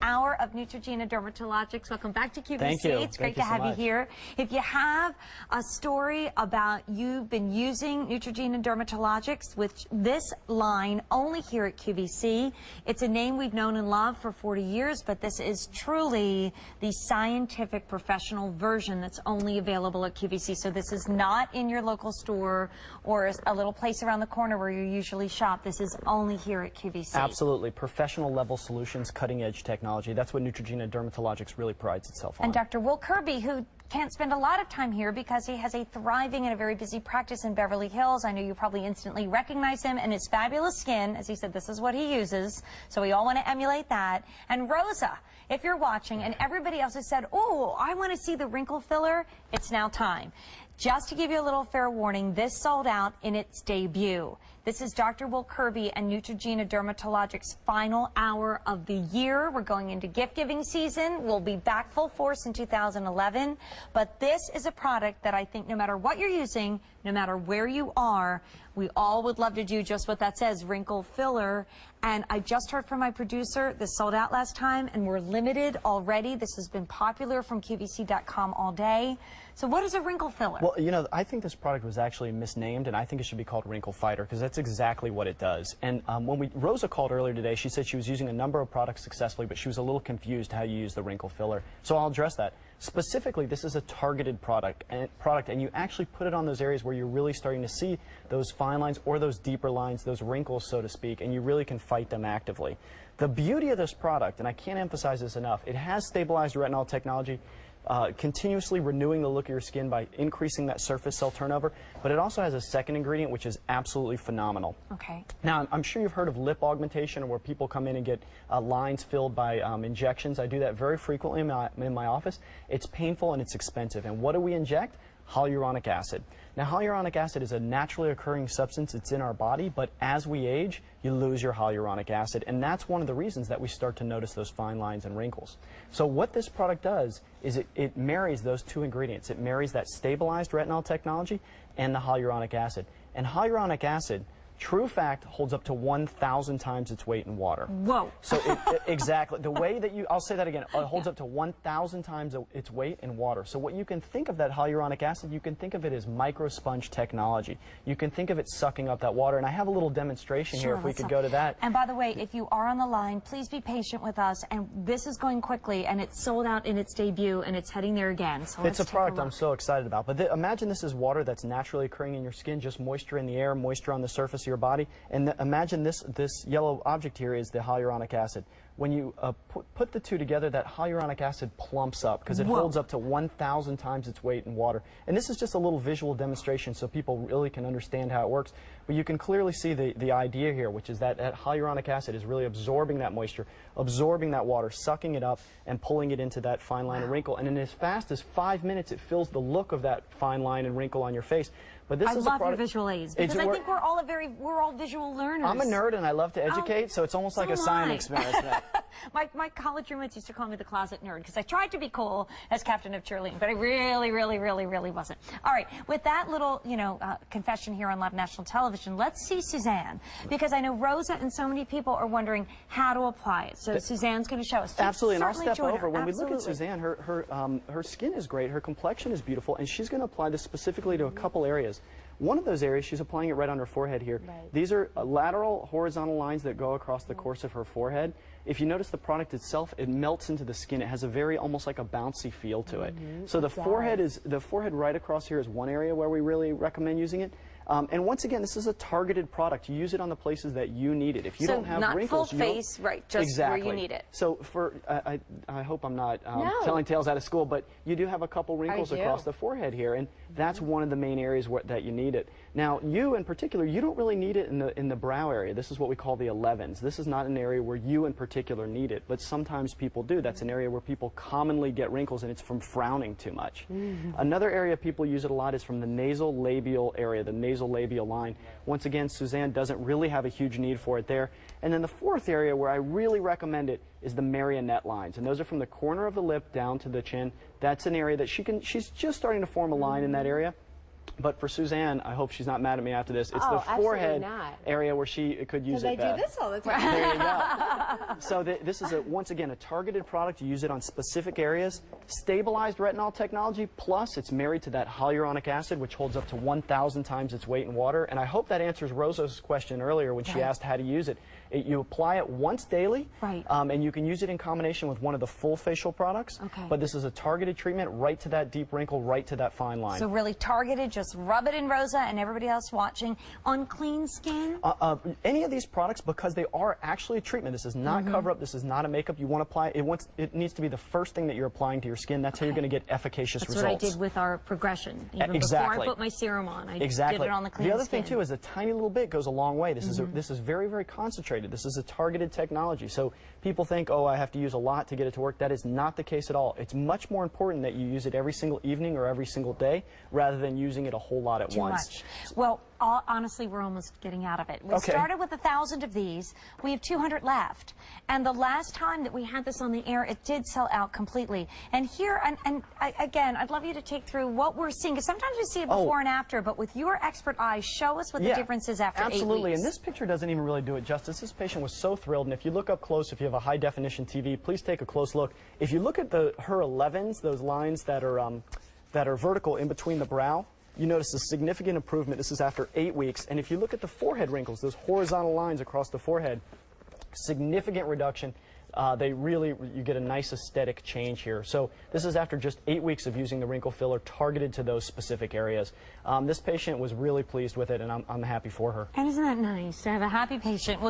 hour of Neutrogena Dermatologics. Welcome back to QVC. Thank you. It's great to have you here. If you have a story about you've been using Neutrogena Dermatologics, which this line only here at QVC, it's a name we've known and loved for 40 years, but this is truly the scientific professional version that's only available at QVC. So this is not in your local store or a little place around the corner where you usually shop. This is only here at QVC. Absolutely. Professional level solutions, cutting edge technology. That's what Neutrogena Dermatologics really prides itself on. And Dr. Will Kirby, who can't spend a lot of time here because he has a thriving and a very busy practice in Beverly Hills. I know you probably instantly recognize him and his fabulous skin. As he said, this is what he uses. So we all want to emulate that. And Rosa, if you're watching and everybody else has said, oh, I want to see the wrinkle filler, it's now time. Just to give you a little fair warning, this sold out in its debut. This is Dr. Will Kirby and Neutrogena Dermatologics' final hour of the year. We're going into gift-giving season. We'll be back full force in 2011. But this is a product that I think no matter what you're using, no matter where you are, we all would love to do just what that says, wrinkle filler. And I just heard from my producer, this sold out last time, and we're limited already. This has been popular from QVC.com all day. So what is a wrinkle filler? Well, you know, I think this product was actually misnamed, and I think it should be called Wrinkle Fighter, because that's exactly what it does. And when Rosa called earlier today, she said she was using a number of products successfully, but she was a little confused how you use the wrinkle filler. So I'll address that. Specifically, this is a targeted product, and you actually put it on those areas where you're really starting to see those fine lines or those deeper lines, those wrinkles, so to speak, and you really can fight them actively. The beauty of this product, and I can't emphasize this enough, it has stabilized retinol technology, continuously renewing the look of your skin by increasing that surface cell turnover, but it also has a second ingredient which is absolutely phenomenal. Okay. Now, I'm sure you've heard of lip augmentation, or where people come in and get lines filled by injections. I do that very frequently in my office. It's painful and it's expensive. And what do we inject? Hyaluronic acid. Now, hyaluronic acid is a naturally occurring substance. It's in our body, but as we age, you lose your hyaluronic acid, and that's one of the reasons that we start to notice those fine lines and wrinkles. So what this product does is it marries those two ingredients. It marries that stabilized retinol technology and the hyaluronic acid. And hyaluronic acid, true fact, holds up to 1,000 times its weight in water. Whoa. So exactly. The way that I'll say that again, it holds up to 1,000 times its weight in water. So what you can think of that hyaluronic acid, you can think of it as microsponge technology. You can think of it sucking up that water. And I have a little demonstration here if we could go to that. And by the way, if you are on the line, please be patient with us. And this is going quickly, and it's sold out in its debut, and it's heading there again. So it's a product I'm so excited about. But imagine this is water that's naturally occurring in your skin, just moisture in the air, moisture on the surface your body, and imagine this yellow object here is the hyaluronic acid. When you put the two together, that hyaluronic acid plumps up because it holds up to 1,000 times its weight in water. And this is just a little visual demonstration so people really can understand how it works. But you can clearly see the idea here, which is that hyaluronic acid is really absorbing that moisture, absorbing that water, sucking it up, and pulling it into that fine line and wrinkle. And in as fast as 5 minutes, it fills the look of that fine line and wrinkle on your face. But this I is love a product, your visual aids, because I think we're all visual learners. I'm a nerd and I love to educate, so it's almost like a science experiment. My college roommates used to call me the closet nerd because I tried to be cool as captain of cheerleading, but I really wasn't. All right, with that little, confession here on live national television, let's see Suzanne, because I know Rosa and so many people are wondering how to apply it. So Suzanne's going to show us. Absolutely, and I'll step over. When we look at Suzanne, her skin is great, her complexion is beautiful, and she's going to apply this specifically to a couple areas. One of those areas, she's applying it right on her forehead here. Right. These are lateral horizontal lines that go across the course of her forehead. If you notice the product itself, it melts into the skin. It has a very almost like a bouncy feel to it. So the forehead right across here is one area where we really recommend using it. And once again, this is a targeted product. You use it on the places that you need it. If you don't have wrinkles, full face, right? Just where you need it. So I hope I'm not telling tales out of school, but you do have a couple wrinkles across the forehead here, and that's one of the main areas that you need it. Now, you in particular, you don't really need it in the brow area. This is what we call the 11s. This is not an area where you in particular need it, but sometimes people do. That's an area where people commonly get wrinkles, and it's from frowning too much. Another area people use it a lot is from the nasal labial area, the nasal labial line. Once again, Suzanne doesn't really have a huge need for it there. And then the fourth area where I really recommend it is the marionette lines, and those are from the corner of the lip down to the chin. That's an area that she's just starting to form a line in that area. But for Suzanne, I hope she's not mad at me after this. It's Oh, the forehead not. area where she could use it. Because I do this all the time. There you go. So this is, once again, a targeted product. You use it on specific areas. Stabilized retinol technology, plus it's married to that hyaluronic acid, which holds up to 1,000 times its weight in water. And I hope that answers Rosa's question earlier when she asked how to use it. You apply it once daily, and you can use it in combination with one of the full facial products. But this is a targeted treatment right to that deep wrinkle, right to that fine line. So really targeted, just rub it in, Rosa, and everybody else watching. On clean skin? Any of these products, because they are actually a treatment. This is not cover-up. This is not a makeup. You want to apply it needs to be the first thing that you're applying to your skin. That's how you're going to get efficacious results. That's what I did with our progression. Even before I put my serum on, I did it on the clean skin. The other thing, too, is a tiny little bit goes a long way. This is very, very concentrated. This is a targeted technology. So people think, oh, I have to use a lot to get it to work. That is not the case at all. It's much more important that you use it every single evening or every single day rather than using it a whole lot at once. Too much. Well, honestly, we're almost getting out of it. We started with 1,000 of these. We have 200 left. And the last time that we had this on the air, it did sell out completely. And here, again, I'd love you to take through what we're seeing, because sometimes we see it before and after, but with your expert eyes, show us what the difference is after 8 weeks. Absolutely, and this picture doesn't even really do it justice. This patient was so thrilled, and if you look up close, if you have a high-definition TV, please take a close look. If you look at her 11s, those lines that are vertical in between the brow, you notice a significant improvement. This is after 8 weeks. And if you look at the forehead wrinkles, those horizontal lines across the forehead, significant reduction. You get a nice aesthetic change here. So this is after just 8 weeks of using the wrinkle filler targeted to those specific areas. This patient was really pleased with it, and I'm happy for her. And isn't that nice to have a happy patient?